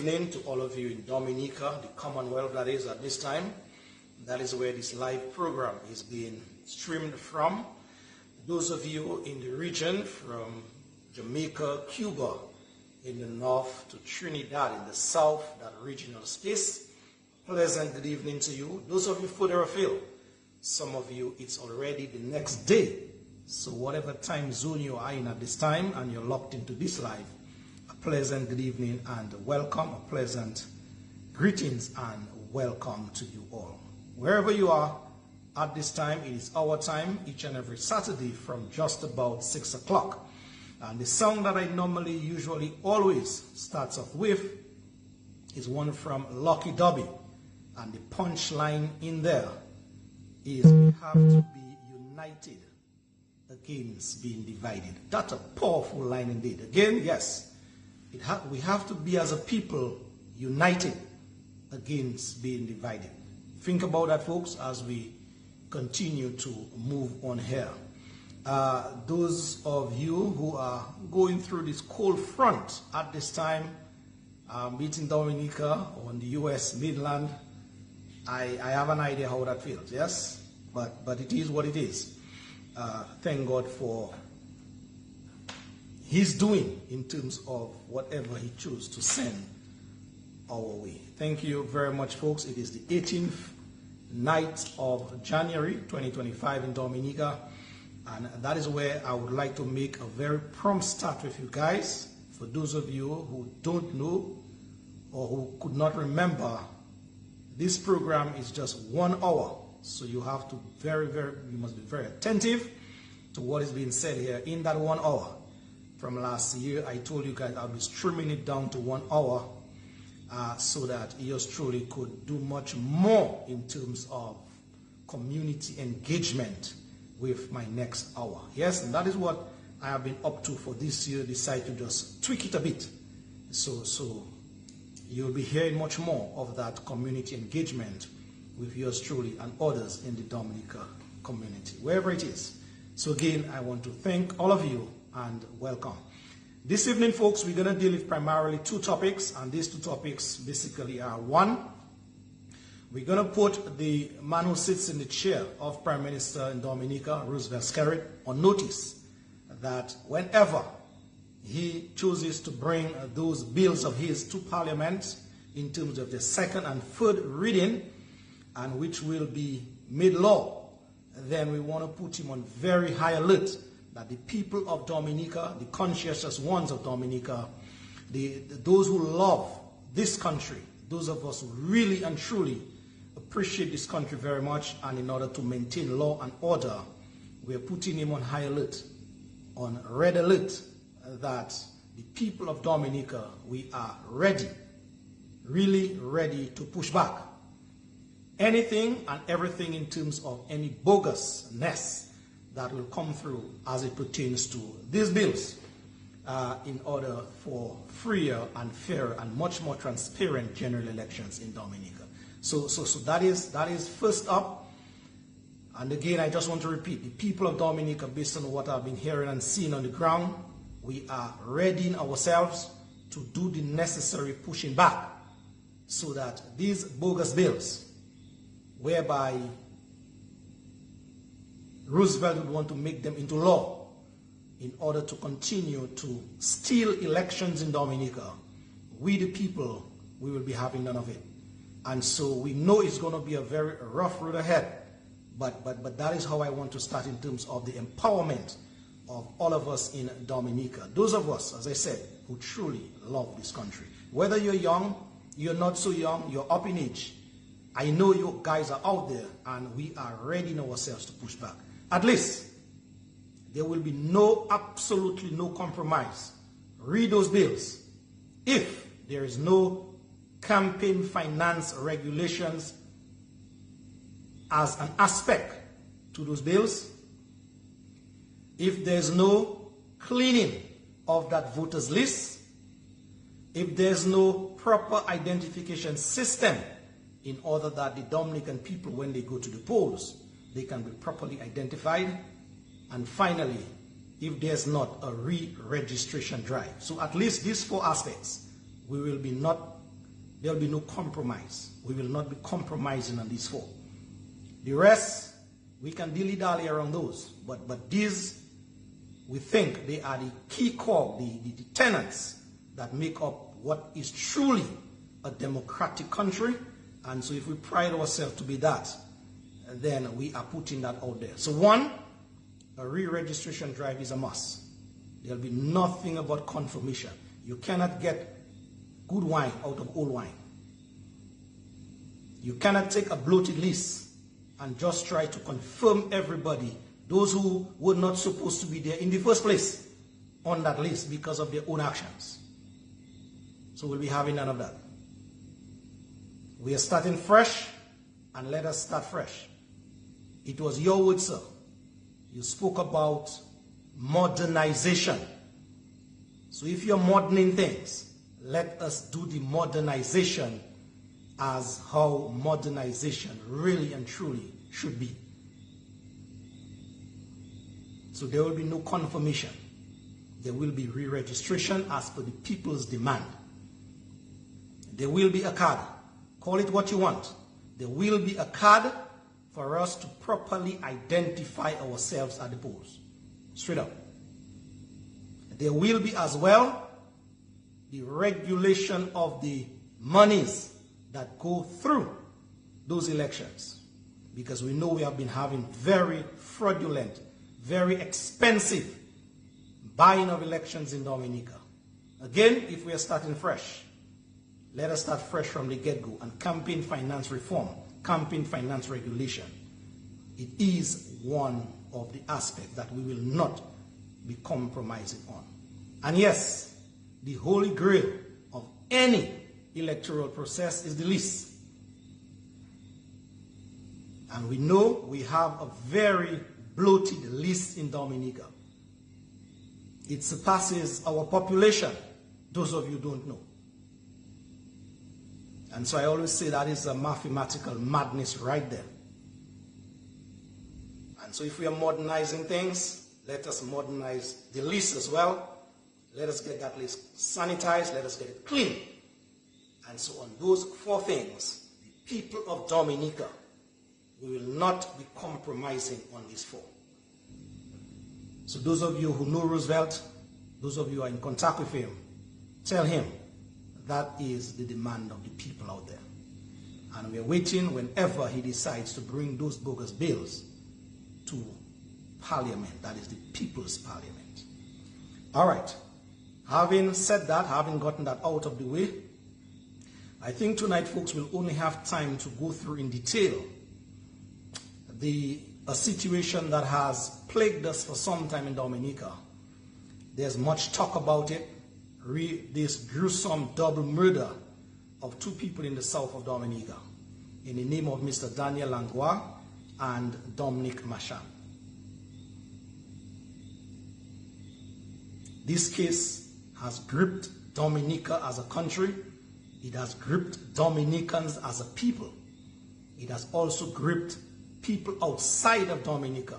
Good evening to all of you in Dominica, the Commonwealth that is at this time. That is where this live program is being streamed from. Those of you in the region from Jamaica, Cuba, in the north to Trinidad in the south, that regional space, pleasant good evening to you. Those of you further afield, some of you it's already the next day. So whatever time zone you are in at this time and you're locked into this live, a pleasant good evening and welcome, a pleasant greetings and welcome to you all. Wherever you are at this time, it is our time each and every Saturday from just about 6 o'clock. And the song that I normally, usually, always starts off with is one from Lucky Dubby. And the punchline in there is we have to be united against being divided. That's a powerful line indeed. Again, yes, we have to be as a people united against being divided. Think about that, folks, as we continue to move on here. Those of you who are going through this cold front at this time, meeting Dominica on the U.S. mainland, I have an idea how that feels, yes? But it is what it is. Thank God for His doing in terms of whatever He chose to send our way. Thank you very much, folks. It is the 18th night of January 2025 in Dominica, and that is where I would like to make a very prompt start with you guys. For those of you who don't know or who could not remember, this program is just 1 hour. So you have to you must be very attentive to what is being said here in that 1 hour. From last year, I told you guys I'll be streaming it down to 1 hour so that yours truly could do much more in terms of community engagement with my next hour. Yes, and that is what I have been up to for this year. Decide to just tweak it a bit. So you'll be hearing much more of that community engagement with yours truly and others in the Dominica community, wherever it is. So again, I want to thank all of you and welcome. This evening, folks, we're going to deal with primarily two topics, and these two topics basically are: one, we're going to put the man who sits in the chair of Prime Minister in Dominica, Roosevelt Skerrit, on notice that whenever he chooses to bring those bills of his to Parliament in terms of the second and third reading, and which will be made law, then we want to put him on very high alert that the people of Dominica, the conscientious ones of Dominica, those who love this country, those of us who really and truly appreciate this country very much, and in order to maintain law and order, we are putting him on high alert, on red alert, that the people of Dominica, we are ready, really ready to push back anything and everything in terms of any bogusness that will come through as it pertains to these bills in order for freer and fairer and much more transparent general elections in Dominica. So that is first up. And again, I just want to repeat, the people of Dominica, based on what I've been hearing and seeing on the ground, we are readying ourselves to do the necessary pushing back so that these bogus bills, whereby Roosevelt would want to make them into law in order to continue to steal elections in Dominica, we the people, we will be having none of it. And so we know it's going to be a very rough road ahead, but that is how I want to start in terms of the empowerment of all of us in Dominica. Those of us, as I said, who truly love this country. Whether you're young, you're not so young, you're up in age, I know you guys are out there and we are readying ourselves to push back. At least there will be absolutely no compromise. Read those bills. If there is no campaign finance regulations as an aspect to those bills, if there's no cleaning of that voters list, if there's no proper identification system in order that the Dominican people, when they go to the polls, they can be properly identified, and finally, if there's not a re-registration drive. So at least these four aspects, we will be not There will be no compromise. We will not be compromising on these 4. The rest, we can dilly-dally around those. But these, we think they are the key core, the tenets that make up what is truly a democratic country. And so if we pride ourselves to be that, then we are putting that out there. So 1, a re-registration drive is a must. There will be nothing about confirmation. You cannot get good wine out of old wine. You cannot take a bloated list and just try to confirm everybody, those who were not supposed to be there in the first place, on that list because of their own actions. So we'll be having none of that. We are starting fresh, and let us start fresh. It was your word, sir. You spoke about modernization. So if you're moderning things, let us do the modernization as how modernization really and truly should be. So there will be no confirmation. There will be re-registration as per the people's demand. There will be a card. Call it what you want. There will be a card for us to properly identify ourselves at the polls. Straight up. There will be as well the regulation of the monies that go through those elections. Because we know we have been having very fraudulent, very expensive buying of elections in Dominica. Again, if we are starting fresh, let us start fresh from the get-go. And campaign finance reform, campaign finance regulation, it is one of the aspects that we will not be compromising on. And yes, the holy grail of any electoral process is the list. And we know we have a very bloated list in Dominica. It surpasses our population, those of you who don't know. And so I always say that is a mathematical madness right there. And so if we are modernizing things, let us modernize the list as well. Let us get that list sanitized, let us get it clean. And so on those 4 things, the people of Dominica, we will not be compromising on these 4. So those of you who know Roosevelt, those of you who are in contact with him, tell him that is the demand of the people out there. And we're waiting whenever he decides to bring those bogus bills to Parliament, that is the People's Parliament. All right. Having said that, having gotten that out of the way, I think tonight, folks, will only have time to go through in detail a situation that has plagued us for some time in Dominica. There's much talk about it. This gruesome double murder of 2 people in the south of Dominica in the name of Mr. Daniel Langlois and Dominic Machan. This case has gripped Dominica as a country. It has gripped Dominicans as a people. It has also gripped people outside of Dominica,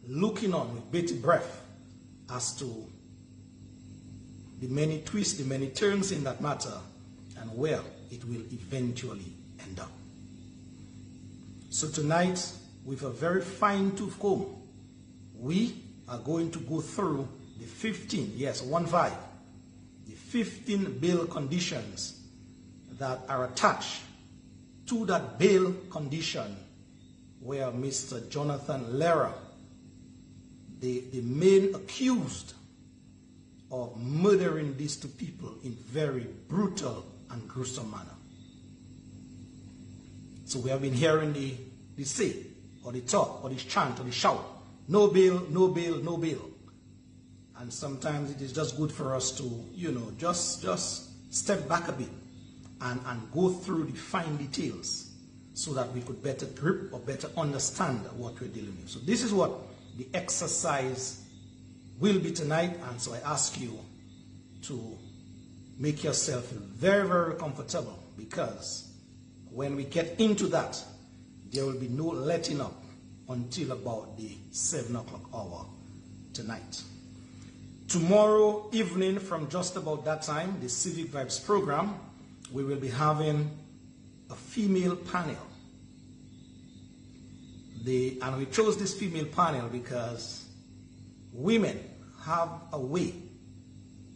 looking on with bated breath as to the many twists, the many turns in that matter, and where it will eventually end up. So tonight, with a very fine-tooth comb, we are going to go through the 15 bail conditions that are attached to that bail condition where Mr. Jonathan Lehrer, the main accused of murdering these 2 people in very brutal and gruesome manner. So we have been hearing the say, or the talk, or the chant, or the shout, no bail, no bail, no bail. And sometimes it is just good for us to, just step back a bit and go through the fine details so that we could better grip or better understand what we're dealing with. So this is what the exercise will be tonight, and so I ask you to make yourself very, very comfortable, because when we get into that, there will be no letting up until about the 7 o'clock hour tonight. Tomorrow evening from just about that time, the Civic Vibes program we will be having a female panel. And we chose this female panel because women have a way,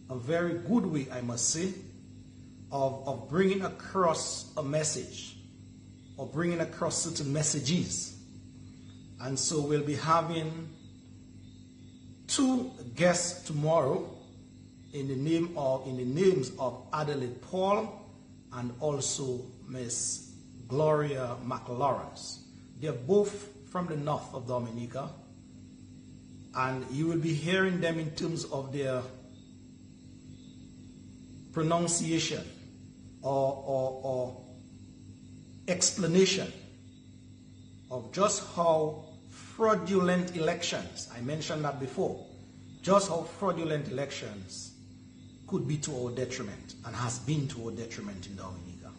a very good way, I must say, of bringing across a message or bringing across certain messages. And so we'll be having 2 guests tomorrow in the names of Adelaide Paul and also Miss Gloria McLawrence. They're both from the north of Dominica, and you will be hearing them in terms of their pronunciation or explanation of just how fraudulent elections, I mentioned that before, just how fraudulent elections could be to our detriment and has been to our detriment in Dominica.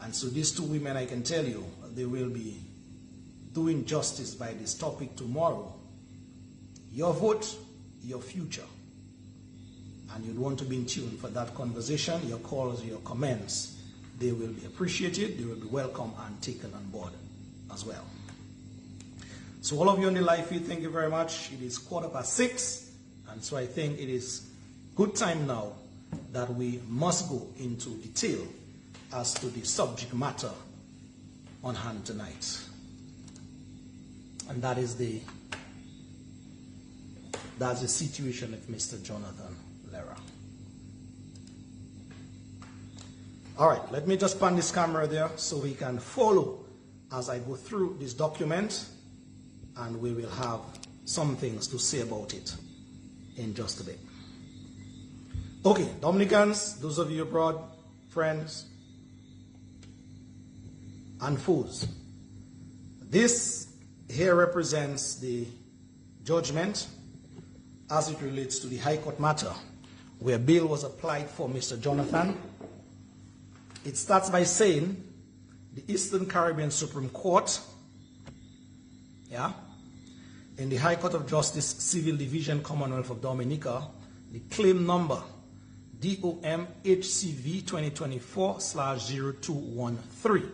And so these 2 women, I can tell you, they will be doing justice by this topic tomorrow. Your vote, your future. And you'd want to be in tune for that conversation. Your calls, your comments, they will be appreciated, they will be welcome and taken on board as well. So all of you on the live feed, thank you very much. It is 6:15, and so I think it is good time now that we must go into detail as to the subject matter on hand tonight. And that's the situation of Mr. Jonathan Lehrer. All right, let me just pan this camera there so we can follow as I go through this document, and we will have some things to say about it in just a bit. Okay, Dominicans, those of you abroad, friends and foes, this here represents the judgment as it relates to the High Court matter where bail was applied for Mr. Jonathan. It starts by saying the Eastern Caribbean Supreme Court, in the High Court of Justice, Civil Division, Commonwealth of Dominica, the claim number DOM HCV 2024/0213.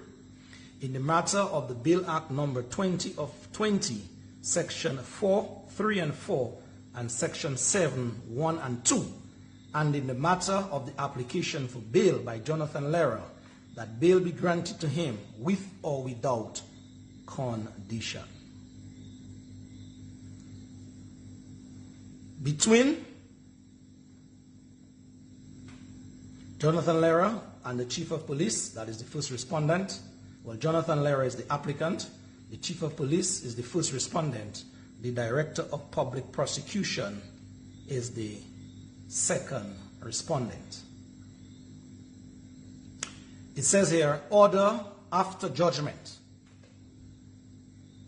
In the matter of the Bail Act number 20 of 20, section 4, 3 and 4, and section 7, 1 and 2, and in the matter of the application for bail by Jonathan Lehrer, that bail be granted to him with or without condition. Between Jonathan Lehrer and the Chief of Police, that is the first respondent. Well, Jonathan Lehrer is the applicant. The Chief of Police is the first respondent. The Director of Public Prosecution is the second respondent. It says here, order after judgment.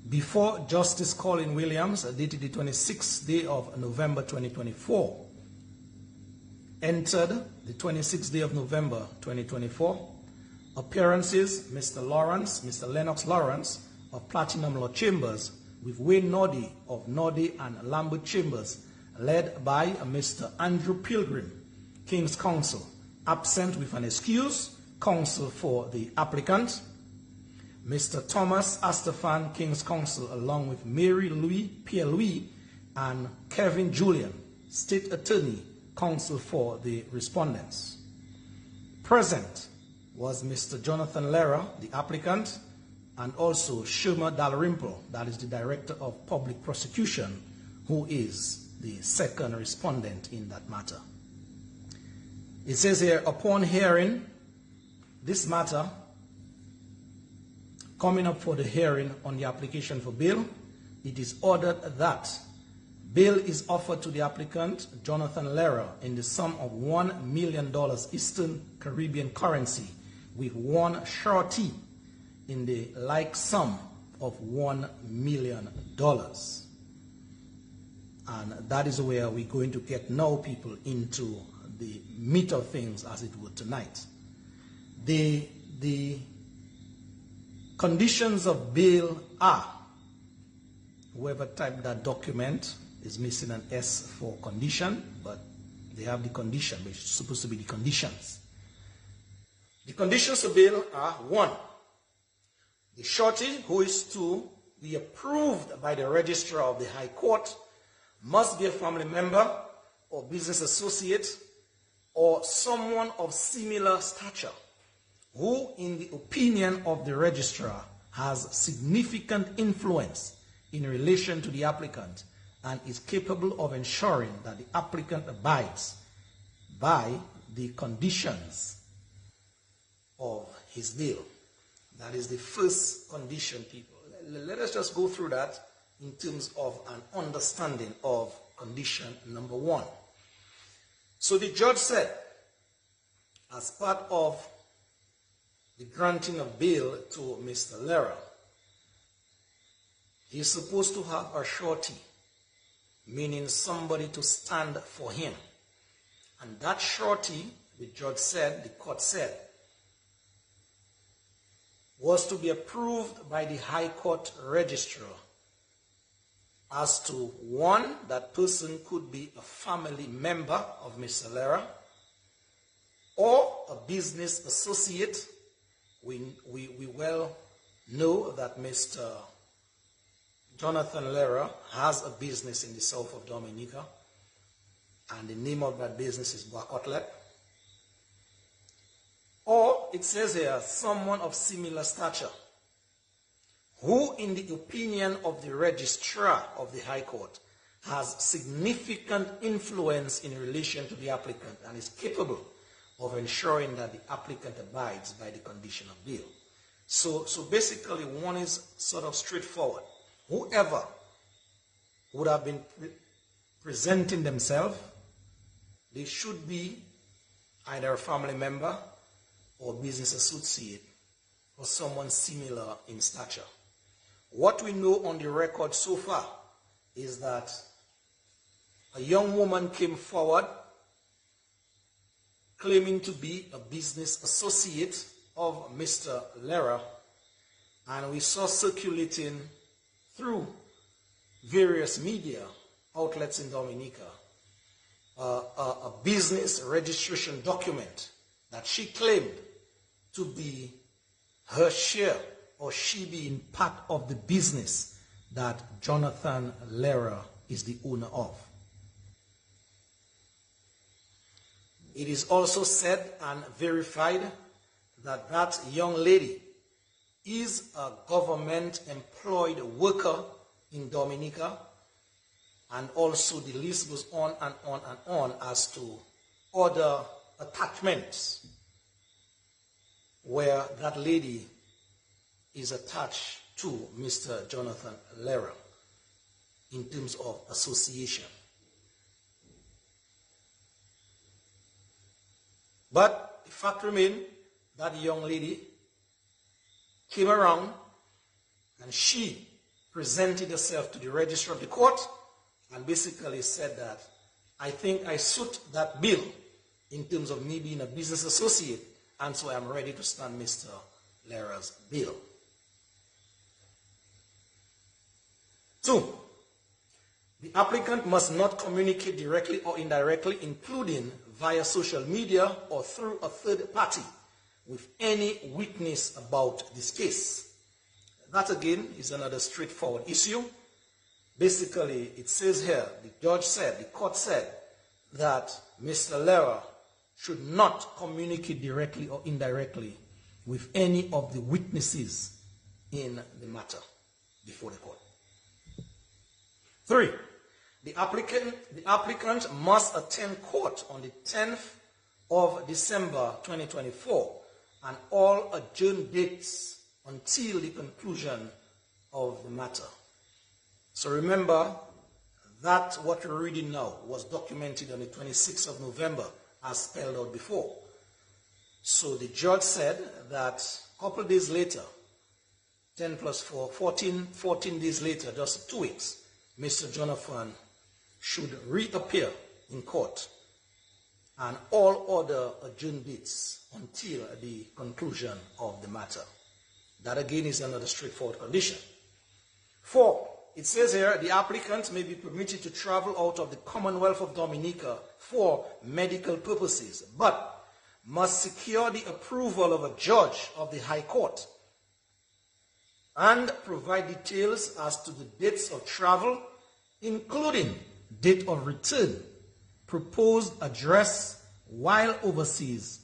Before Justice Colin Williams, dated the 26th day of November 2024, entered the 26th day of November 2024. Appearances, Mr. Lennox Lawrence of Platinum Law Chambers with Wayne Nordy of Nordy and Lambert Chambers, led by Mr. Andrew Pilgrim, King's Counsel, absent with an excuse, counsel for the applicant. Mr. Thomas Astafan, King's Counsel, along with Mary Louis, Pierre Louis, and Kevin Julian, State Attorney, counsel for the respondents. Present was Mr. Jonathan Lehrer, the applicant, and also Shoma Dalrymple, that is the Director of Public Prosecution, who is the second respondent in that matter. It says here, upon hearing this matter, coming up for the hearing on the application for bail, it is ordered that bail is offered to the applicant, Jonathan Lehrer, in the sum of $1 million Eastern Caribbean currency, with one surety in the like sum of $1 million. And that is where we're going to get now people into the meat of things, as it were, tonight. The conditions of bail are, whoever typed that document is missing an S for condition, but they have the condition, which is supposed to be the conditions. The conditions of bail are: 1, the surety who is to be approved by the registrar of the High Court must be a family member or business associate or someone of similar stature who, in the opinion of the registrar, has significant influence in relation to the applicant and is capable of ensuring that the applicant abides by the conditions of his bail. That is the first condition, people. Let us just go through that in terms of an understanding of condition number 1. So the judge said, as part of the granting of bail to Mr. Lera, he is supposed to have a surety, meaning somebody to stand for him. And that surety, the judge said, the court said, was to be approved by the High Court registrar as to: 1, that person could be a family member of Mr. Lera or a business associate. We well know that Mr. Jonathan Lera has a business in the south of Dominica, and the name of that business is Bois-Côtelette. Or, it says here, someone of similar stature, who, in the opinion of the registrar of the High Court, has significant influence in relation to the applicant and is capable of ensuring that the applicant abides by the condition of bail. So basically, one is sort of straightforward. Whoever would have been presenting themselves, they should be either a family member or business associate or someone similar in stature. What we know on the record so far is that a young woman came forward claiming to be a business associate of Mr. Lera, and we saw circulating through various media outlets in Dominica a business registration document that she claimed to be her share, or she being part of the business that Jonathan Lera is the owner of. It is also said and verified that that young lady is a government-employed worker in Dominica, and also the list goes on and on and on as to other attachments where that lady is attached to Mr. Jonathan Lera in terms of association. But the fact remains that young lady came around and she presented herself to the registrar of the court and basically said that, I think I suit that bill in terms of me being a business associate, and so I'm ready to stand Mr. Lera's bill. 2, the applicant must not communicate directly or indirectly, including via social media or through a third party, with any witness about this case. That again is another straightforward issue. Basically, it says here, the judge said, the court said, that Mr. Lera should not communicate directly or indirectly with any of the witnesses in the matter before the court. 3, the applicant must attend court on the 10th of December 2024 and all adjourned dates until the conclusion of the matter. So remember that what we're reading now was documented on the 26th of November as spelled out before. So the judge said that a couple of days later, 10 plus 4, 14 days later, just 2 weeks, Mr. Jonathan should reappear in court and all other adjourned dates until the conclusion of the matter. That again is another straightforward condition. 4, it says here, the applicant may be permitted to travel out of the Commonwealth of Dominica for medical purposes, but must secure the approval of a judge of the High Court and provide details as to the dates of travel, including date of return, proposed address while overseas,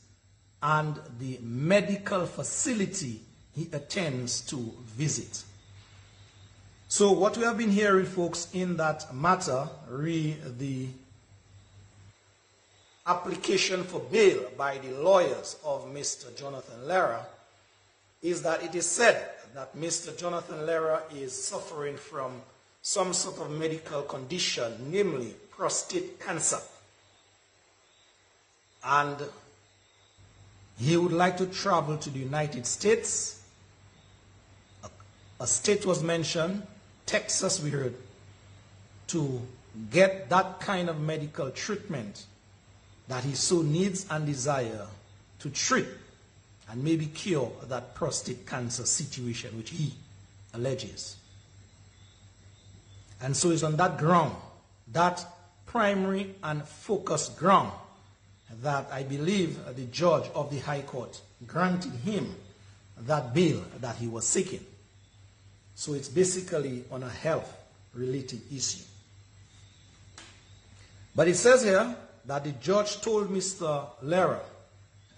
and the medical facility he attends to visit. So what we have been hearing, folks, in that matter, the application for bail by the lawyers of Mr. Jonathan Lehrer, is that it is said that Mr. Jonathan Lehrer is suffering from some sort of medical condition, namely prostate cancer. And he would like to travel to the United States. A state was mentioned, Texas, we heard, to get that kind of medical treatment that he so needs and desire to treat and maybe cure that prostate cancer situation which he alleges. And so it's on that ground, that primary and focused ground, that I believe the judge of the High Court granted him that bail that he was seeking. So it's basically on a health-related issue. But it says here that the judge told Mr. Lehrer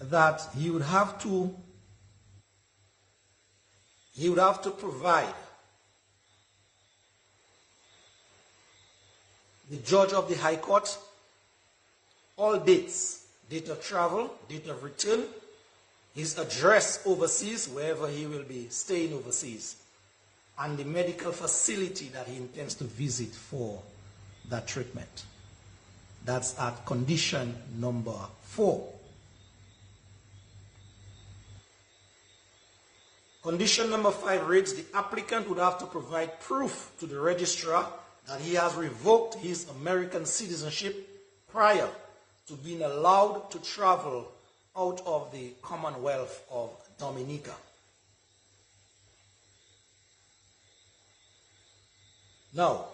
that he would have to provide the judge of the High Court all dates, date of travel, date of return, his address overseas, wherever he will be staying overseas, and the medical facility that he intends to visit for that treatment. That's at condition number 4. Condition number 5 reads, the applicant would have to provide proof to the registrar that he has revoked his American citizenship prior to being allowed to travel out of the Commonwealth of Dominica. Now,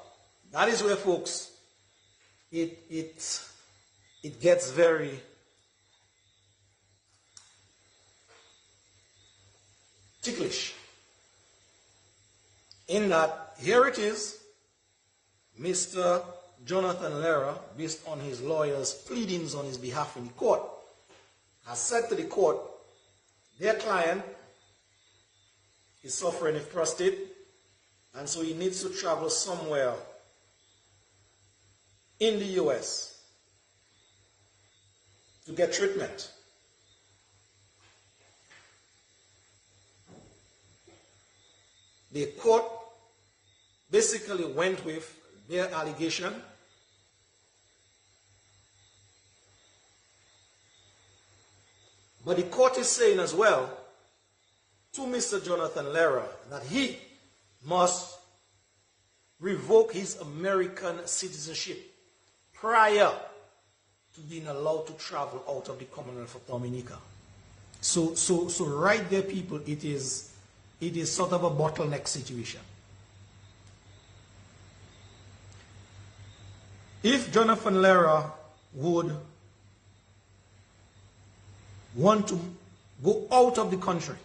that is where, folks, it gets very ticklish. In that, here it is, Mr. Jonathan Lehrer, based on his lawyer's pleadings on his behalf in the court, has said to the court, their client is suffering with prostate, and so he needs to travel somewhere in the US to get treatment. The court basically went with their allegation, but the court is saying as well to Mr. Jonathan Lehrer that he must revoke his American citizenship prior to being allowed to travel out of the Commonwealth of Dominica. So right there, people, it is sort of a bottleneck situation. If Jonathan Lehrer would want to go out of the country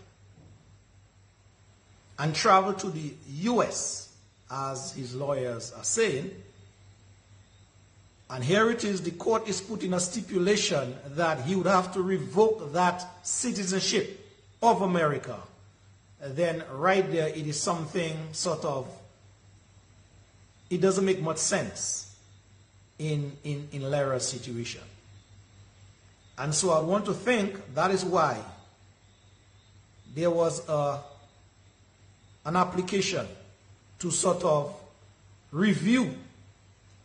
and travel to the US, as his lawyers are saying, and here it is, the court is putting a stipulation that he would have to revoke that citizenship of America, then right there it is something sort of, it doesn't make much sense in Lehrer's situation. And so I want to think that is why there was an application to sort of review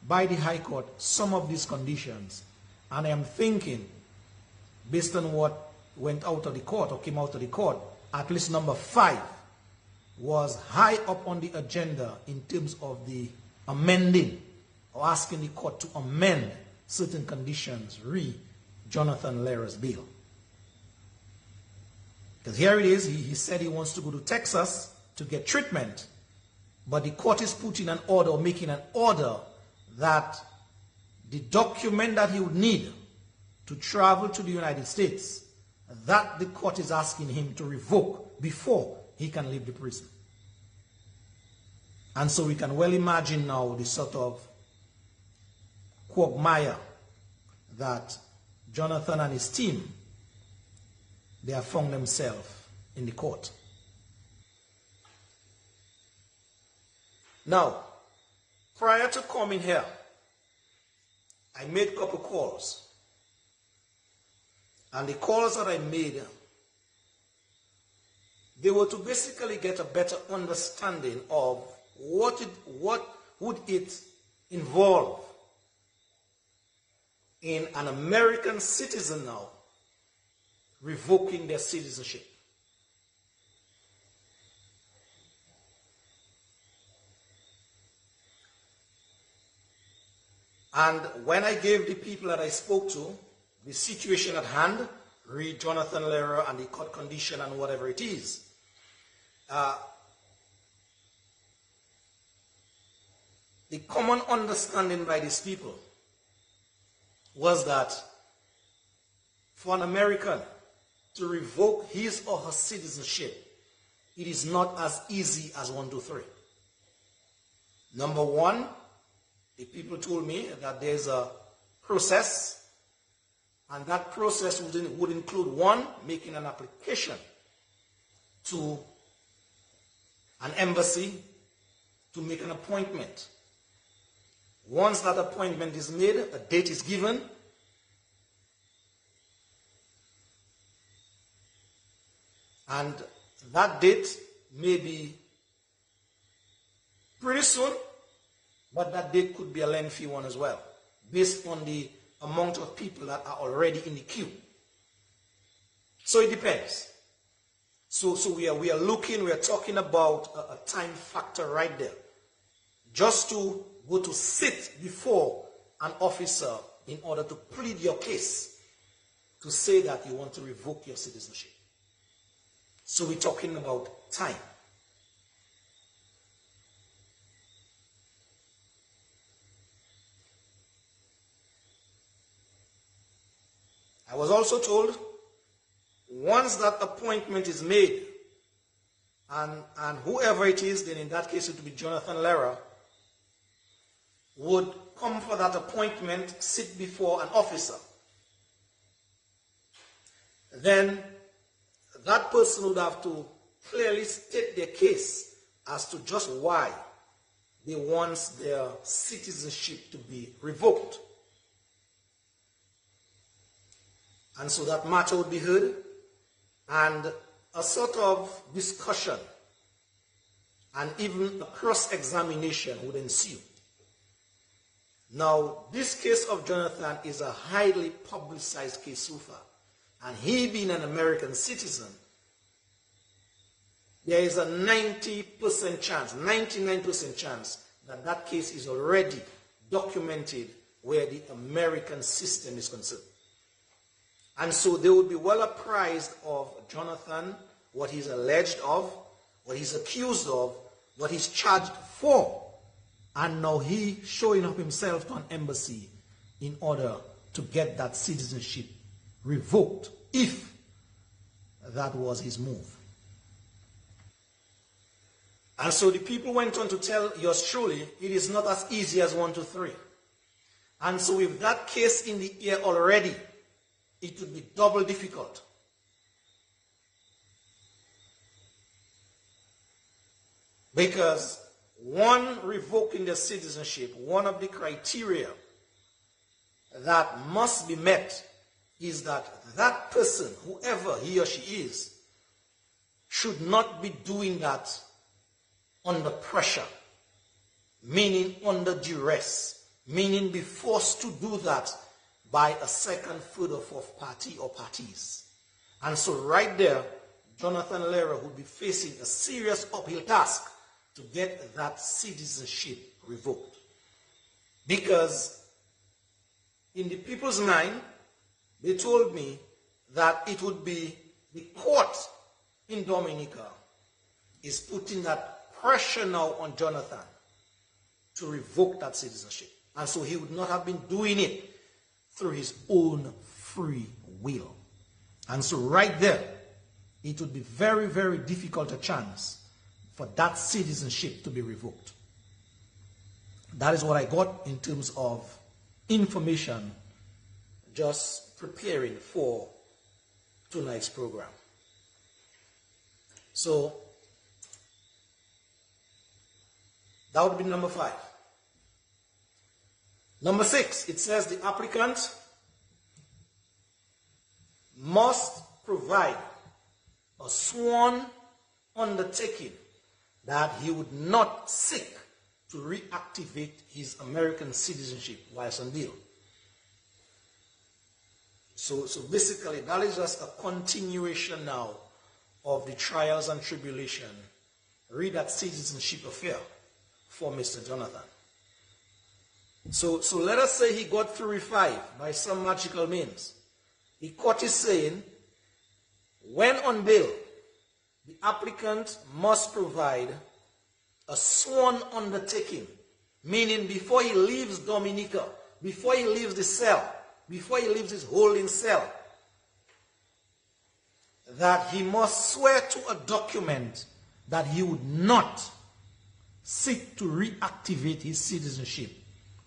by the High Court some of these conditions. And I am thinking, based on what went out of the court or came out of the court, at least number 5 was high up on the agenda in terms of the amending or asking the court to amend certain conditions re Jonathan Lehrer's bail. Because here it is, he said he wants to go to Texas to get treatment, but the court is putting an order, or making an order, that the document that he would need to travel to the United States that the court is asking him to revoke before he can leave the prison. And so we can well imagine now the sort of quagmire that Jonathan and his team, they have found themselves in the court. Now, prior to coming here, I made a couple calls. And the calls that I made, they were to basically get a better understanding of what would it involve in an American citizen now revoking their citizenship. And when I gave the people that I spoke to the situation at hand, read Jonathan Lehrer and the court condition and whatever it is, the common understanding by these people was that for an American to revoke his or her citizenship, it is not as easy as 1, 2, 3. Number one, the people told me that there's a process, and that process would include, one, making an application to an embassy to make an appointment. Once that appointment is made, a date is given, and that date may be pretty soon, but that date could be a lengthy one as well, based on the amount of people that are already in the queue. So it depends. So we are talking about a time factor right there. Just to go to sit before an officer in order to plead your case, to say that you want to revoke your citizenship. So we're talking about time. I was also told, once that appointment is made, and whoever it is, then in that case it would be Jonathan Lehrer, would come for that appointment, sit before an officer. Then that person would have to clearly state their case as to just why they want their citizenship to be revoked. And so that matter would be heard, and a sort of discussion and even a cross-examination would ensue. Now, this case of Jonathan is a highly publicized case so far, and he being an American citizen, there is a 90% chance, 99% chance that that case is already documented where the American system is concerned. And so they would be well apprised of Jonathan, what he's alleged of, what he's accused of, what he's charged for. And now he showing up himself to an embassy in order to get that citizenship revoked, if that was his move. And so the people went on to tell yours truly, it is not as easy as 1, 2, 3. And so with that case in the air already, it would be double difficult. Because one, revoking their citizenship, one of the criteria that must be met is that that person, whoever he or she is, should not be doing that under pressure, meaning under duress, meaning be forced to do that by a second, third, or fourth party or parties. And so right there, Jonathan Lehrer would be facing a serious uphill task to get that citizenship revoked. Because in the people's mind, they told me that it would be the court in Dominica is putting that pressure now on Jonathan to revoke that citizenship. And so he would not have been doing it through his own free will. And so right there, it would be very, very difficult a chance for that citizenship to be revoked. That is what I got in terms of information just preparing for tonight's program. So that would be number 5. Number 6, it says the applicant must provide a sworn undertaking that he would not seek to reactivate his American citizenship whilst on bail. So basically, that is just a continuation now of the trials and tribulation. Read that citizenship affair for Mr. Jonathan. So let us say he got through E5 by some magical means. The court is saying, when on bail, the applicant must provide a sworn undertaking, meaning before he leaves Dominica, before he leaves the cell, before he leaves his holding cell, that he must swear to a document that he would not seek to reactivate his citizenship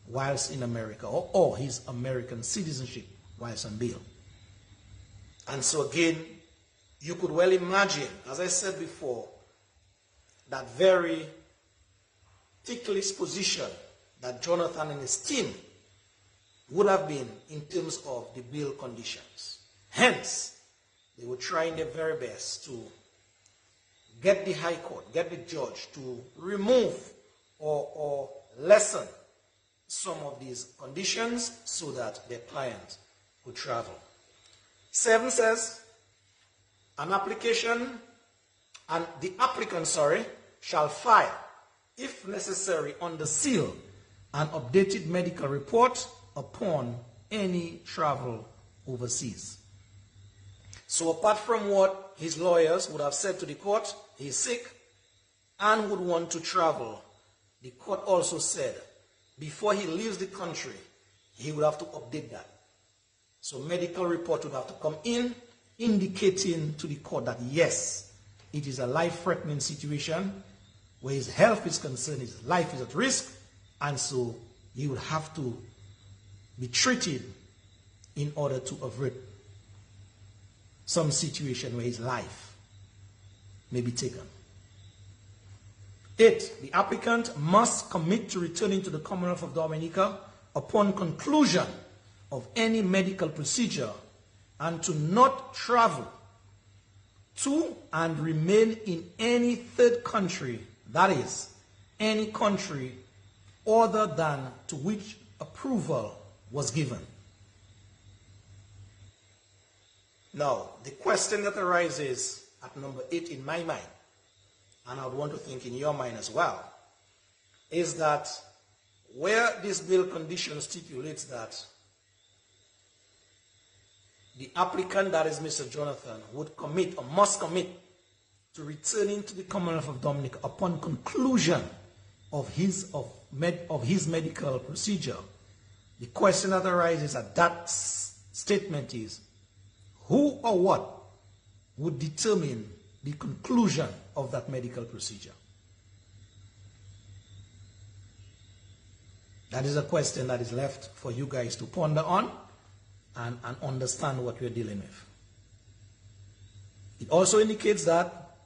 whilst in America, or his American citizenship whilst on bail. And so again, you could well imagine, as I said before, that very ticklish position that Jonathan and his team would have been in terms of the bail conditions. Hence, they were trying their very best to get the High Court, get the judge to remove or lessen some of these conditions so that their client could travel. 7 says, the applicant shall file, if necessary, under seal, an updated medical report upon any travel overseas. So apart from what his lawyers would have said to the court, he's sick and would want to travel, the court also said before he leaves the country, he would have to update that. So medical report would have to come in, indicating to the court that yes, it is a life-threatening situation where his health is concerned, his life is at risk, and so he would have to be treated in order to avert some situation where his life may be taken. 8, the applicant must commit to returning to the Commonwealth of Dominica upon conclusion of any medical procedure and to not travel to and remain in any third country, that is, any country other than to which approval was given. Now, the question that arises at number 8 in my mind, and I would want to think in your mind as well, is that where this bail condition stipulates that the applicant, that is Mr. Jonathan, would commit or must commit to returning to the Commonwealth of Dominica upon conclusion of his medical procedure, the question that arises at that statement is, who or what would determine the conclusion of that medical procedure? That is a question that is left for you guys to ponder on and understand what we're dealing with. It also indicates that,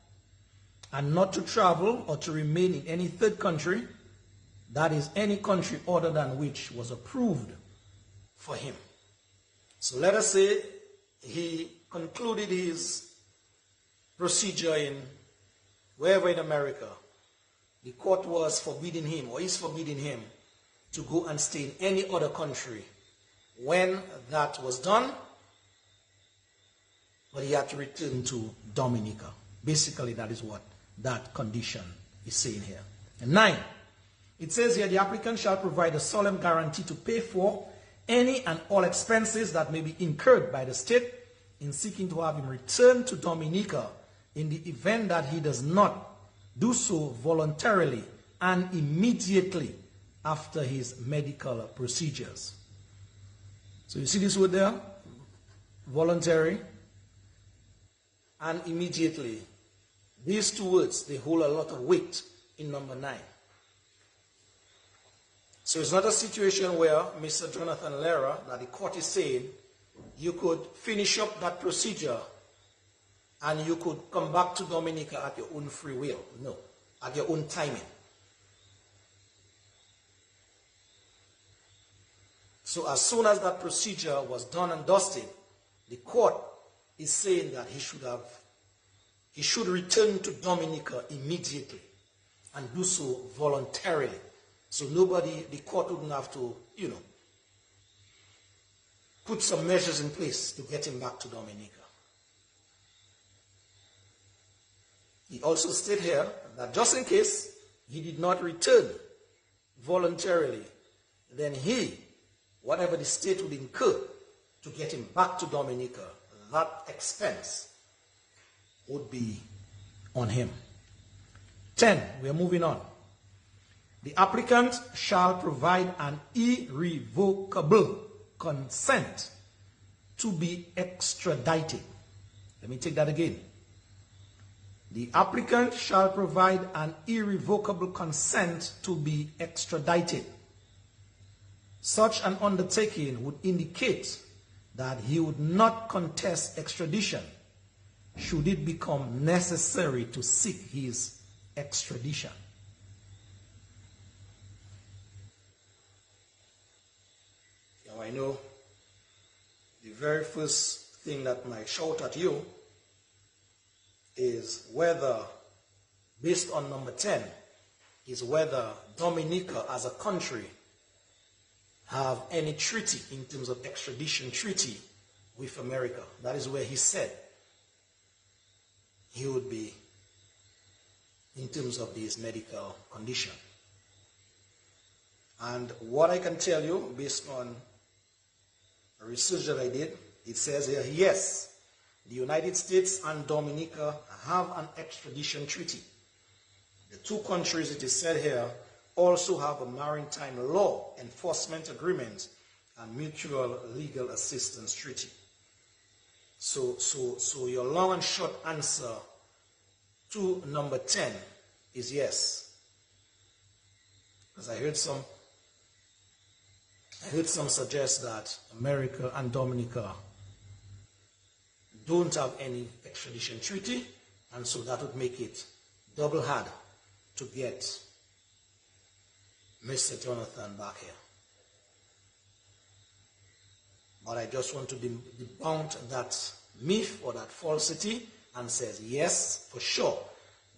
and not to travel or to remain in any third country, that is any country other than which was approved for him. So let us say he concluded his procedure in wherever in America. The court was forbidding him, or is forbidding him, to go and stay in any other country. When that was done, but he had to return to Dominica. Basically, that is what that condition is saying here. And 9, it says here, the applicant shall provide a solemn guarantee to pay for any and all expenses that may be incurred by the state in seeking to have him return to Dominica in the event that he does not do so voluntarily and immediately after his medical procedures. So you see this word there? Voluntary and immediately. These two words, they hold a lot of weight in number 9. So it's not a situation where Mr. Jonathan Lehrer, that the court is saying, you could finish up that procedure and you could come back to Dominica at your own free will. No, at your own timing. So as soon as that procedure was done and dusted, the court is saying that he should return to Dominica immediately and do so voluntarily. So the court wouldn't have to, put some measures in place to get him back to Dominica. He also stated here that just in case he did not return voluntarily, then whatever the state would incur to get him back to Dominica, that expense would be on him. 10, we are moving on. The applicant shall provide an irrevocable consent to be extradited. Let me take that again. The applicant shall provide an irrevocable consent to be extradited. Such an undertaking would indicate that he would not contest extradition should it become necessary to seek his extradition. Now I know the very first thing that might shout at you is whether, based on number 10, is whether Dominica as a country have any treaty in terms of extradition treaty with America. That is where he said he would be in terms of his medical condition. And what I can tell you, based on a research that I did, it says here, yes, the United States and Dominica have an extradition treaty. The two countries, it is said here, also have a maritime law enforcement agreement and mutual legal assistance treaty. So your long and short answer to number 10 is yes. Because I heard some suggest that America and Dominica don't have any extradition treaty, and so that would make it double hard to get Mr. Jonathan back here. But I just want to debunk that myth or that falsity and says, yes, for sure,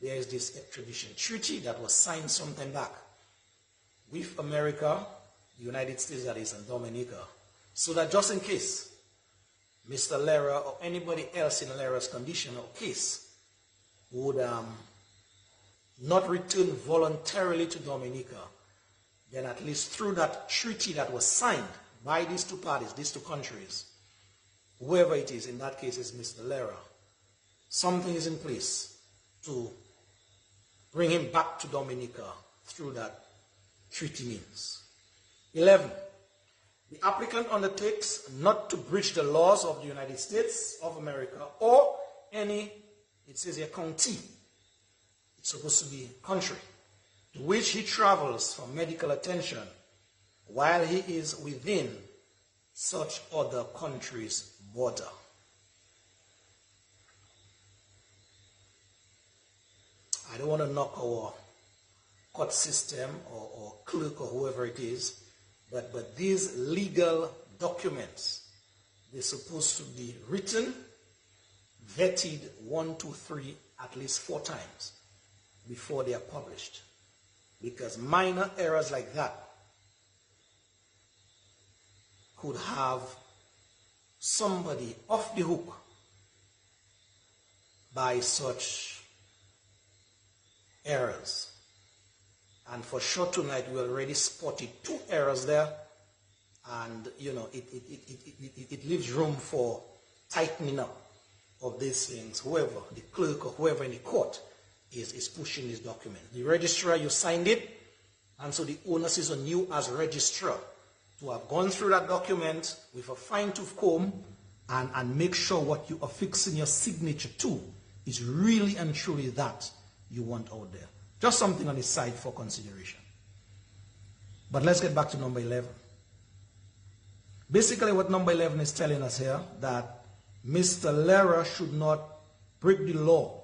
there is this extradition treaty that was signed sometime back with America, the United States, that is, and Dominica, so that just in case Mr. Lehrer or anybody else in Lehrer's condition or case would not return voluntarily to Dominica, then at least through that treaty that was signed by these two parties, these two countries, whoever it is, in that case is Mr. Lehrer, something is in place to bring him back to Dominica through that treaty means. 11. The applicant undertakes not to breach the laws of the United States of America or any, it says here, county, it's supposed to be country, to which he travels for medical attention while he is within such other country's border. I don't want to knock our court system or clerk or whoever it is, but these legal documents, they're supposed to be written, vetted 1, 2, 3, at least 4 times before they are published. Because minor errors like that could have somebody off the hook by such errors. And for sure tonight we already spotted 2 errors there, and it leaves room for tightening up of these things. Whoever, the clerk or whoever in the court is pushing this document. The registrar, you signed it, and so the onus is on you as registrar to have gone through that document with a fine-tooth comb and make sure what you are fixing your signature to is really and truly that you want out there. Just something on the side for consideration. But let's get back to number 11. Basically what number 11 is telling us here, that Mr. Lera should not break the law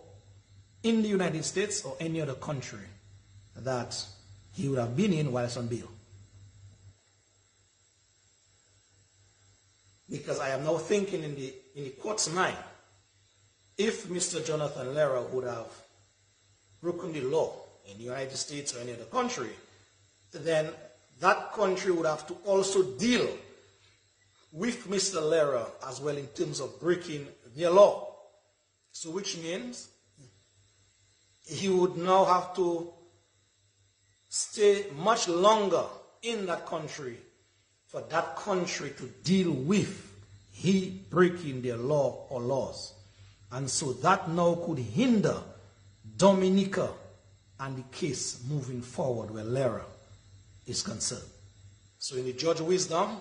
in the United States or any other country that he would have been in whilst on bail. Because I am now thinking in the court's mind, if Mr. Jonathan Lera would have broken the law in the United States or any other country, then that country would have to also deal with Mr. Lera as well in terms of breaking their law. So which means he would now have to stay much longer in that country for that country to deal with he breaking their law or laws. And so that now could hinder Dominica and the case moving forward where Lera is concerned. So in the judge wisdom,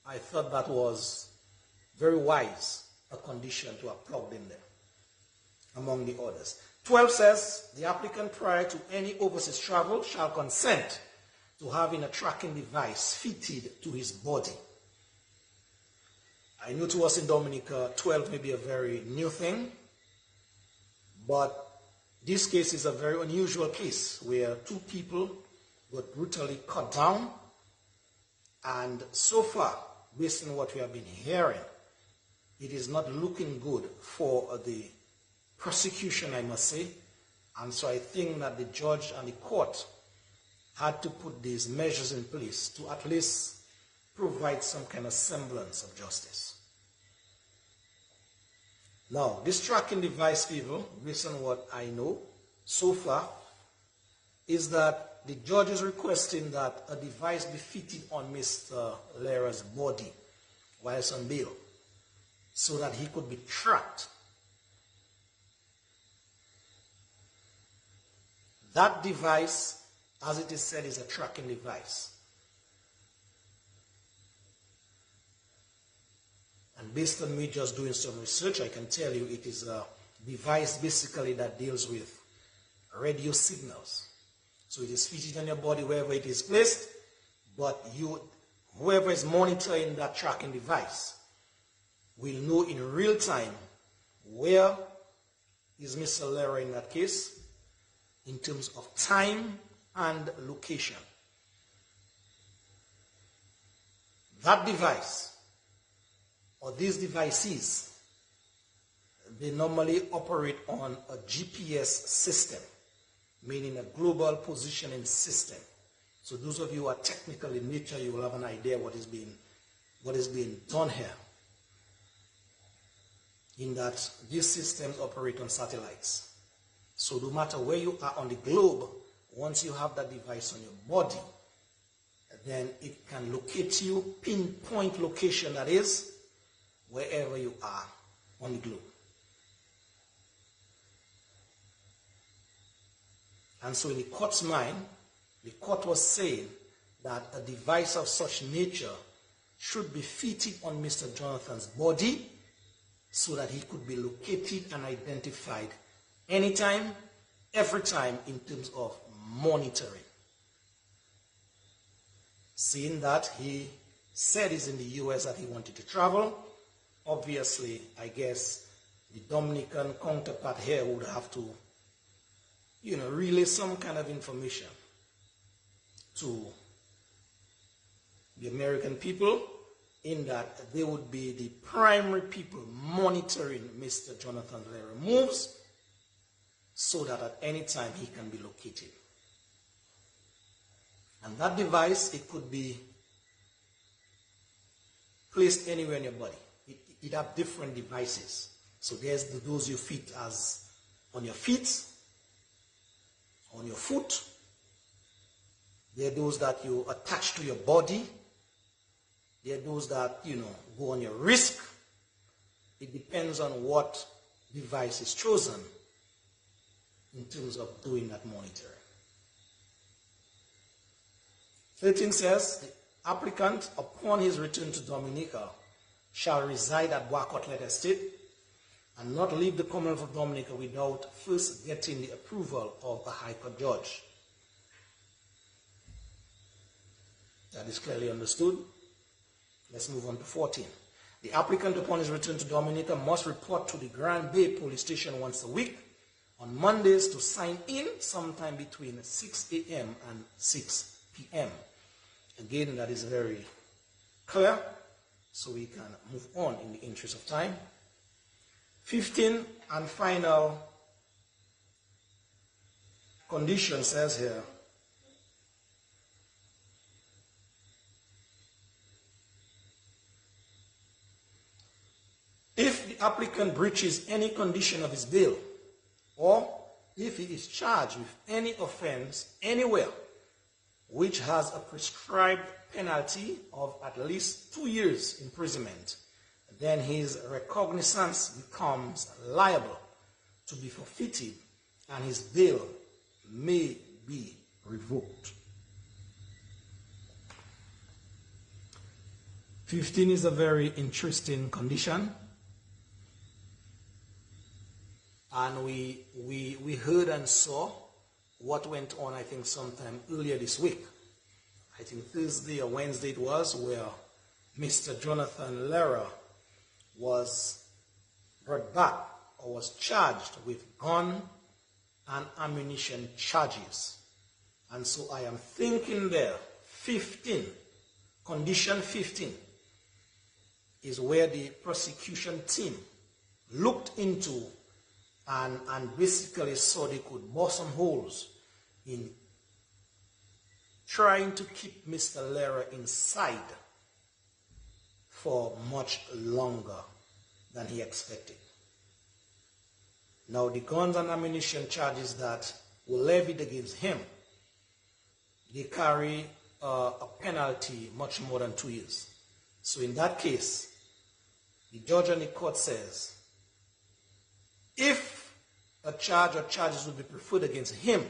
I thought that was very wise, a condition to have plugged in there, among the others. 12 says, the applicant prior to any overseas travel shall consent to having a tracking device fitted to his body. I know to us in Dominica, 12 may be a very new thing, but this case is a very unusual case where two people were brutally cut down, and so far, based on what we have been hearing, it is not looking good for the prosecution, I must say. And so I think that the judge and the court had to put these measures in place to at least provide some kind of semblance of justice. Now, this tracking device, people, based on what I know so far, is that the judge is requesting that a device be fitted on Mr. Lera's body whilst on bail, so that he could be tracked. That device, as it is said, is a tracking device. And based on me just doing some research, I can tell you it is a device basically that deals with radio signals. So it is fitted on your body wherever it is placed, but whoever is monitoring that tracking device will know in real time where is Mr. Lera in that case in terms of time and location. That device, or these devices, they normally operate on a GPS system, meaning a global positioning system. So those of you who are technical in nature, you will have an idea what is being done here. In that these systems operate on satellites. So no matter where you are on the globe, once you have that device on your body, then it can locate you, pinpoint location that is, wherever you are on the globe. And so in the court's mind, the court was saying that a device of such nature should be fitted on Mr. Jonathan's body so that he could be located and identified anytime, every time in terms of monitoring. Seeing that he said he's in the US, that he wanted to travel, obviously, I guess the Dominican counterpart here would have to, relay some kind of information to the American people, in that they would be the primary people monitoring Mr. Jonathan Lera moves, so that at any time he can be located. And that device, it could be placed anywhere in your body. It have different devices. So there's those you fit as on your feet, on your foot. There are those that you attach to your body. There are those that, go on your wrist. It depends on what device is chosen in terms of doing that monitoring. 13 says, the applicant, upon his return to Dominica, shall reside at Bois-Côtelette Estate and not leave the Commonwealth of Dominica without first getting the approval of a High Court judge. That is clearly understood. Let's move on to 14. The applicant, upon his return to Dominica, must report to the Grand Bay Police Station once a week on Mondays to sign in sometime between 6 a.m. and 6 p.m. Again, that is very clear, so we can move on in the interest of time. 15 and final condition says here, if the applicant breaches any condition of his bail, or if he is charged with any offense anywhere which has a prescribed penalty of at least 2 years imprisonment, then his recognizance becomes liable to be forfeited and his bail may be revoked. 15 is a very interesting condition. And we heard and saw what went on, I think, sometime earlier this week. I think Thursday or Wednesday it was, where Mr. Jonathan Lehrer was brought back or was charged with gun and ammunition charges. And so I am thinking there, 15, condition 15, is where the prosecution team looked into and basically saw they could bore some holes in trying to keep Mr. Lehrer inside for much longer than he expected. Now, the guns and ammunition charges that were levied against him, they carry a penalty much more than 2 years. So in that case, the judge and the court says, if a charge or charges would be preferred against him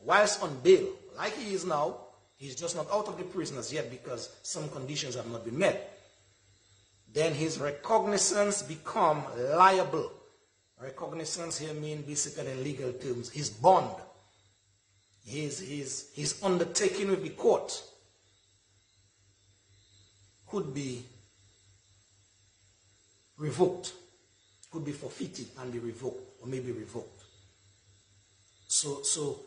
whilst on bail, like he is now, he's just not out of the prison as yet because some conditions have not been met, then his recognizance become liable. Recognizance here means basically in legal terms, his bond, his undertaking with the court could be revoked, could be forfeited and be revoked, or maybe revoked. So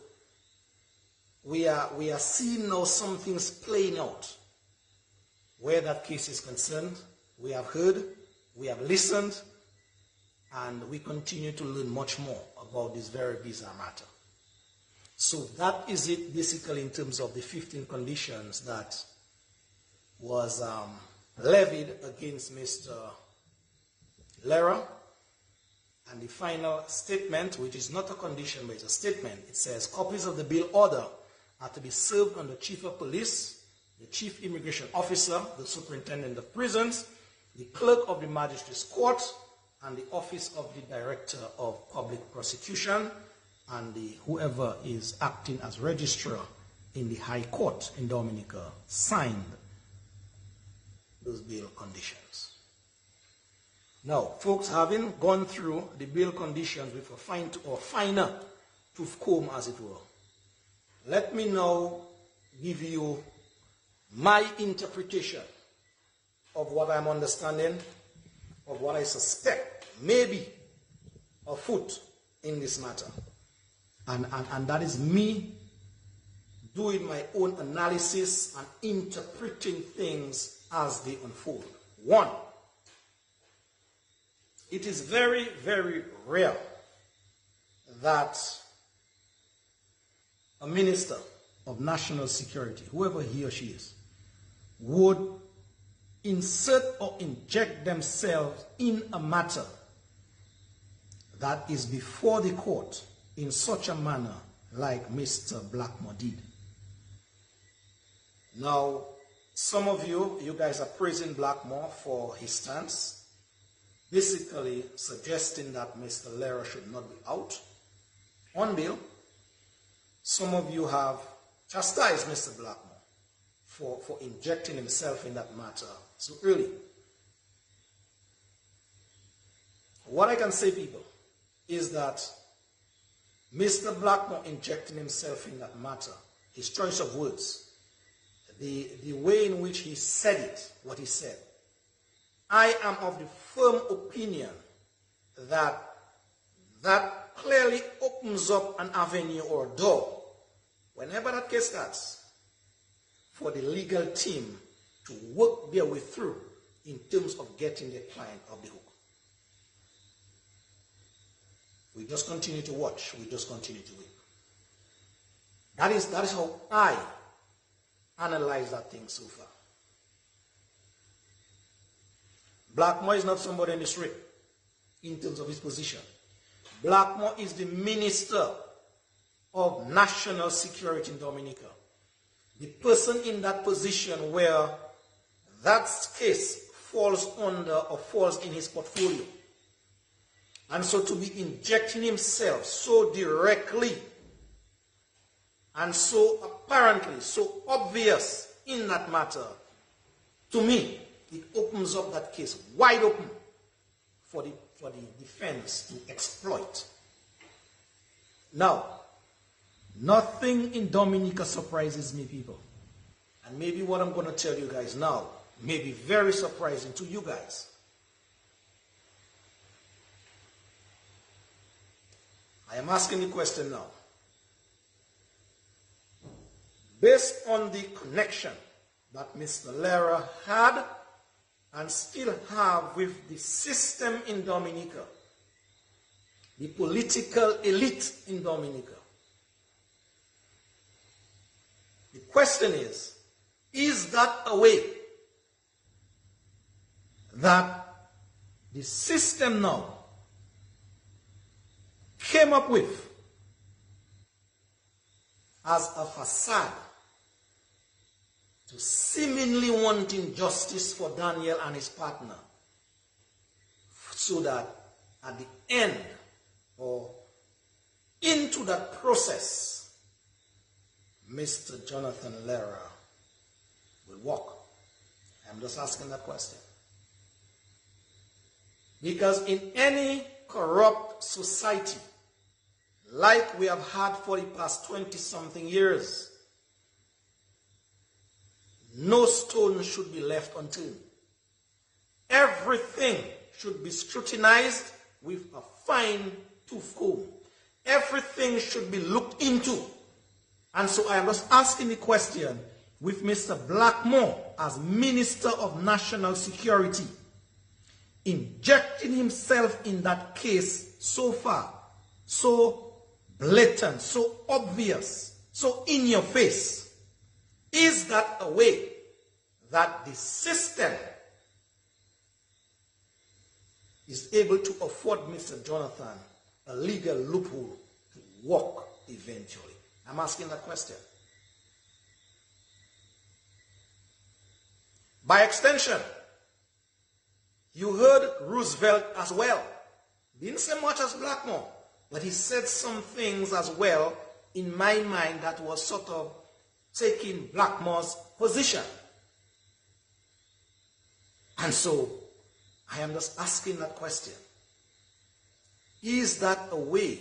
we are seeing now some things playing out where that case is concerned. We have heard, we have listened, and we continue to learn much more about this very bizarre matter. So that is it basically in terms of the 15 conditions that was levied against Mr. Lehrer. And the final statement, which is not a condition but it's a statement, it says copies of the bail order are to be served on the Chief of Police, the Chief Immigration Officer, the Superintendent of Prisons, the Clerk of the Magistrates Court, and the Office of the Director of Public Prosecution, and whoever is acting as registrar in the High Court in Dominica signed those bail conditions. Now, folks, having gone through the bail conditions with a finer tooth comb, as it were, let me now give you my interpretation of what I'm understanding, of what I suspect may be afoot in this matter. And that is me doing my own analysis and interpreting things as they unfold. One, it is very, very rare that a minister of national security, whoever he or she is, would insert or inject themselves in a matter that is before the court in such a manner like Mr. Blackmore did. Now, some of you guys are praising Blackmore for his stance, basically suggesting that Mr. Lehrer should not be out on bail. Some of you have chastised Mr. Blackmore for injecting himself in that matter so early. What I can say, people, is that Mr. Blackmore injecting himself in that matter, his choice of words, the way in which he said it, what he said, I am of the firm opinion that that clearly opens up an avenue or a door, whenever that case starts, for the legal team to work their way through in terms of getting the client off the hook. We just continue to watch. We just continue to wait. That is how I analyze that thing so far. Blackmore is not somebody in the street in terms of his position. Blackmore is the Minister of National Security in Dominica. The person in that position where that case falls under or falls in his portfolio. And so to be injecting himself so directly and so apparently, so obvious in that matter, to me, it opens up that case wide open for the defense to exploit. Now, nothing in Dominica surprises me, people. And maybe what I'm going to tell you guys now may be very surprising to you guys. I am asking the question now. Based on the connection that Mr. Lera had and still have with the system in Dominica, the political elite in Dominica, the question is that a way that the system now came up with as a facade to seemingly wanting justice for Daniel and his partner, so that at the end or into that process, Mr. Jonathan Lera will walk? I'm just asking that question. Because in any corrupt society, like we have had for the past 20-something years, no stone should be left unturned. Everything should be scrutinized with a fine-tooth comb. Everything should be looked into. And so I am just asking the question with Mr. Blackmore as Minister of National Security, injecting himself in that case so far, so blatant, so obvious, so in your face. Is that a way that the system is able to afford Mr. Jonathan a legal loophole to walk eventually? I'm asking that question. By extension, you heard Roosevelt as well. Didn't say much as Blackmore, but he said some things as well in my mind that was sort of taking Blackmore's position. And so, I am just asking that question. Is that a way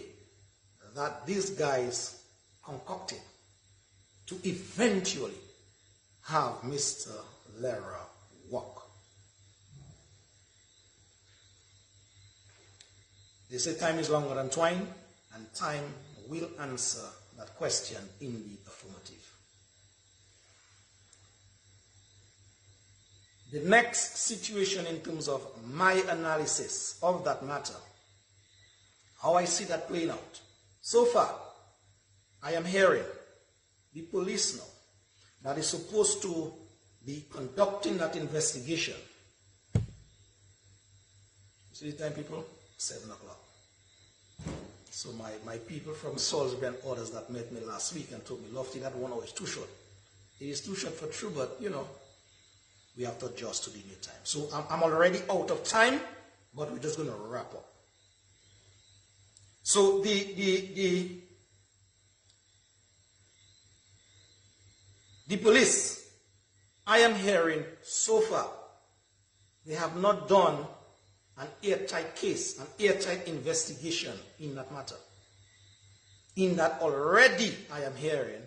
that these guys concocted to eventually have Mr. Lera walk? They say time is longer than twine, and time will answer that question in the affirmative. The next situation in terms of my analysis of that matter, how I see that playing out. So far, I am hearing the police now that is supposed to be conducting that investigation. You see the time, people? 7 o'clock. So my people from Salisbury and others that met me last week and told me, Lofty, that 1 hour is too short. It is too short for true, but you know, we have to adjust to the new time. So I'm already out of time, but we're just going to wrap up. So the police, I am hearing so far, they have not done an airtight case, an airtight investigation in that matter. In that already I am hearing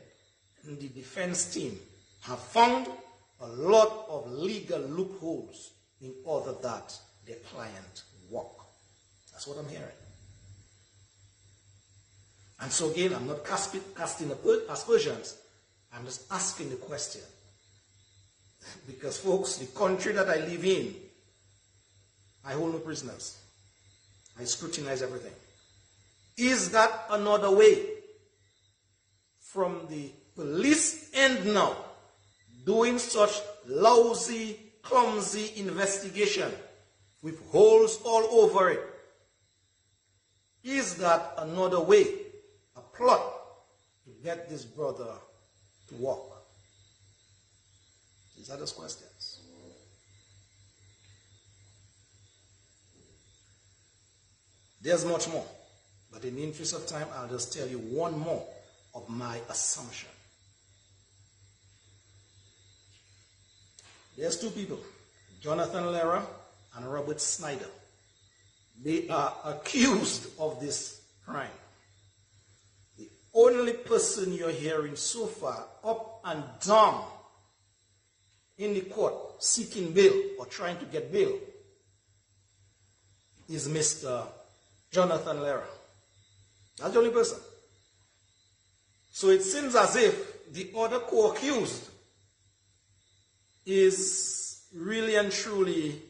the defense team have found a lot of legal loopholes in order that their client walk. That's what I'm hearing. And so again, I'm not casting aspersions. I'm just asking the question. Because folks, the country that I live in, I hold no prisoners. I scrutinize everything. Is that another way from the police end now doing such lousy, clumsy investigation with holes all over it? Is that another way, a plot to get this brother to walk? These are just questions. There's much more, but in the interest of time, I'll just tell you one more of my assumption. There's two people, Jonathan Lehrer and Robert Snyder. They are accused of this crime. The only person you're hearing so far up and down in the court seeking bail or trying to get bail is Mr. Jonathan Lehrer. That's the only person. So it seems as if the other co-accused is really and truly,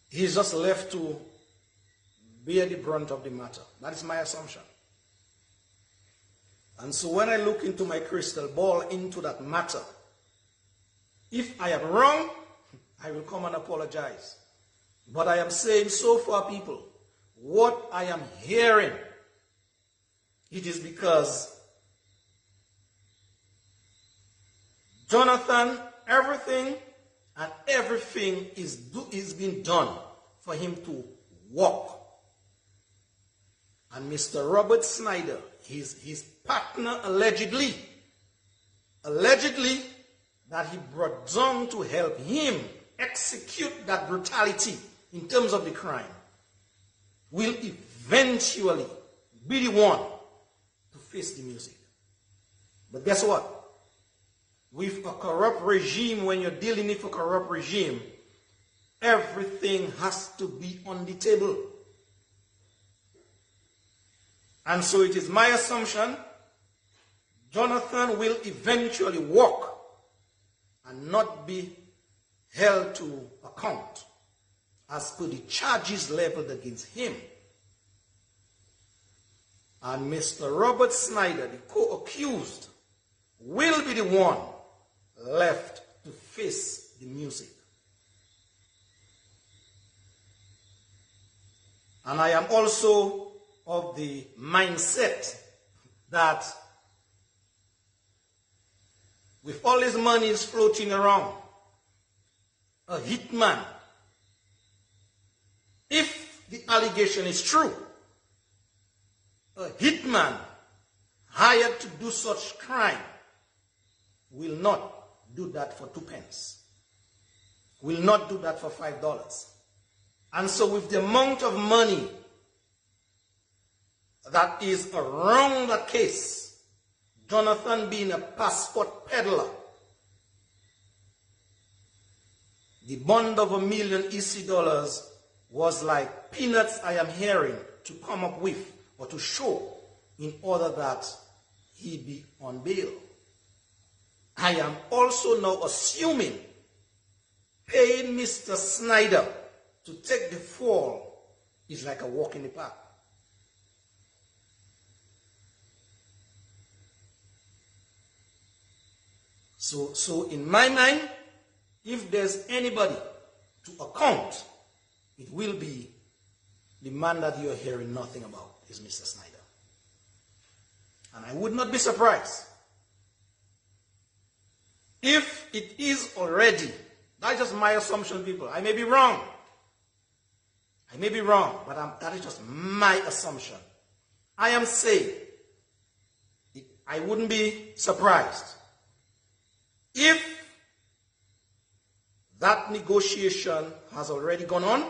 he's just left to bear the brunt of the matter. That is my assumption. And so when I look into my crystal ball into that matter, if I am wrong, I will come and apologize. But I am saying so far, people, what I am hearing, it is because Jonathan, everything is being done for him to walk. And Mr. Robert Snyder, his partner, allegedly that he brought down to help him execute that brutality in terms of the crime, will eventually be the one to face the music. But guess what? With a corrupt regime, when you're dealing with a corrupt regime, everything has to be on the table. And so it is my assumption Jonathan will eventually walk and not be held to account as per the charges leveled against him. And Mr. Robert Snyder, the co-accused, will be the one left to face the music. And I am also of the mindset that with all his monies floating around, a hitman, if the allegation is true, a hitman hired to do such crime will not do that for 2 pence, will not do that for $5. And so with the amount of money that is around that case, Jonathan being a passport peddler, the bond of $1 million EC was like peanuts, I am hearing, to come up with or to show in order that he be on bail. I am also now assuming paying Mr. Snyder to take the fall is like a walk in the park. So in my mind, if there's anybody to account, it will be the man that you're hearing nothing about is Mr. Snyder. And I would not be surprised if it is already, that's just my assumption, people. I may be wrong. I may be wrong, but that is just my assumption. I am saying, I wouldn't be surprised if that negotiation has already gone on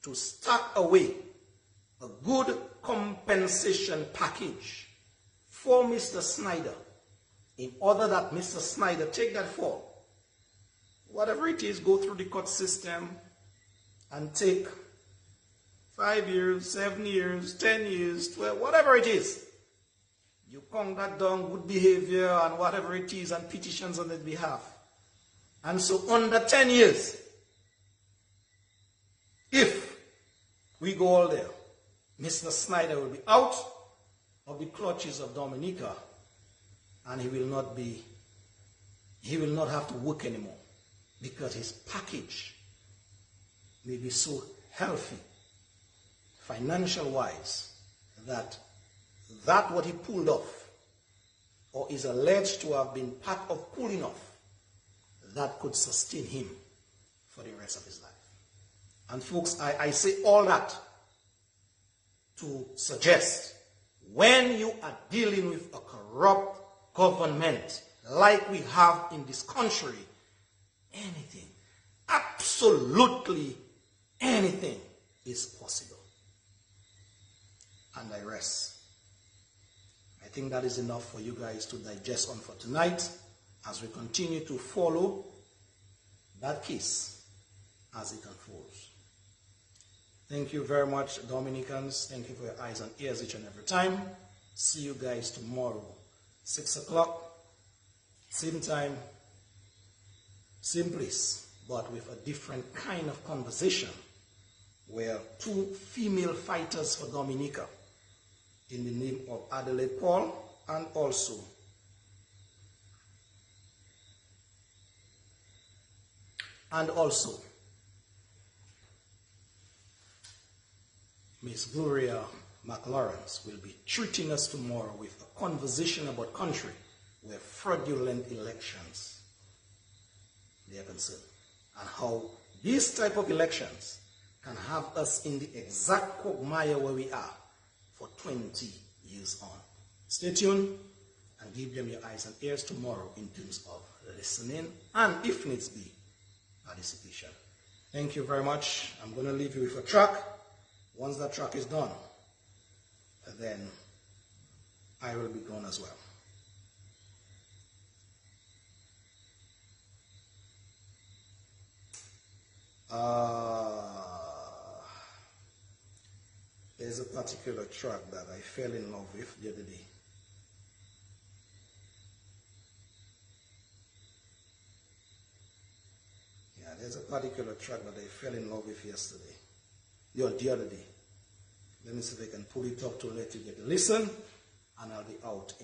to start away a good compensation package for Mr. Snyder, in order that Mr. Snyder take that fall. Whatever it is, go through the court system and take 5 years, 7 years, 10 years, 12, whatever it is. You count that down, good behavior and whatever it is, and petitions on his behalf. And so under 10 years, if we go all there, Mr. Snyder will be out of the clutches of Dominica, and he will not have to work anymore, because his package may be so healthy, financial wise, that what he pulled off, or is alleged to have been part of pulling off, that could sustain him for the rest of his life. And folks, I say all that to suggest, when you are dealing with a corrupt government like we have in this country, anything, absolutely anything is possible. And I rest. I think that is enough for you guys to digest on for tonight, as we continue to follow that case as it unfolds. Thank you very much, Dominicans. Thank you for your eyes and ears each and every time. See you guys tomorrow, 6 o'clock, same time, same place, but with a different kind of conversation, where 2 female fighters for Dominica, in the name of Adelaide Paul, and also Miss Gloria McLawrence, will be treating us tomorrow with a conversation about country where fraudulent elections they are concerned, and how these type of elections can have us in the exact quagmire where we are for 20 years on. Stay tuned and give them your eyes and ears tomorrow in terms of listening and, if needs be, participation. Thank you very much. I'm going to leave you with a track. Once that track is done, then I will be gone as well. There's a particular track that I fell in love with the other day. Yeah, there's a particular track that I fell in love with yesterday. The other day. Let me see if I can pull it up to let you get a listen, and I'll be out in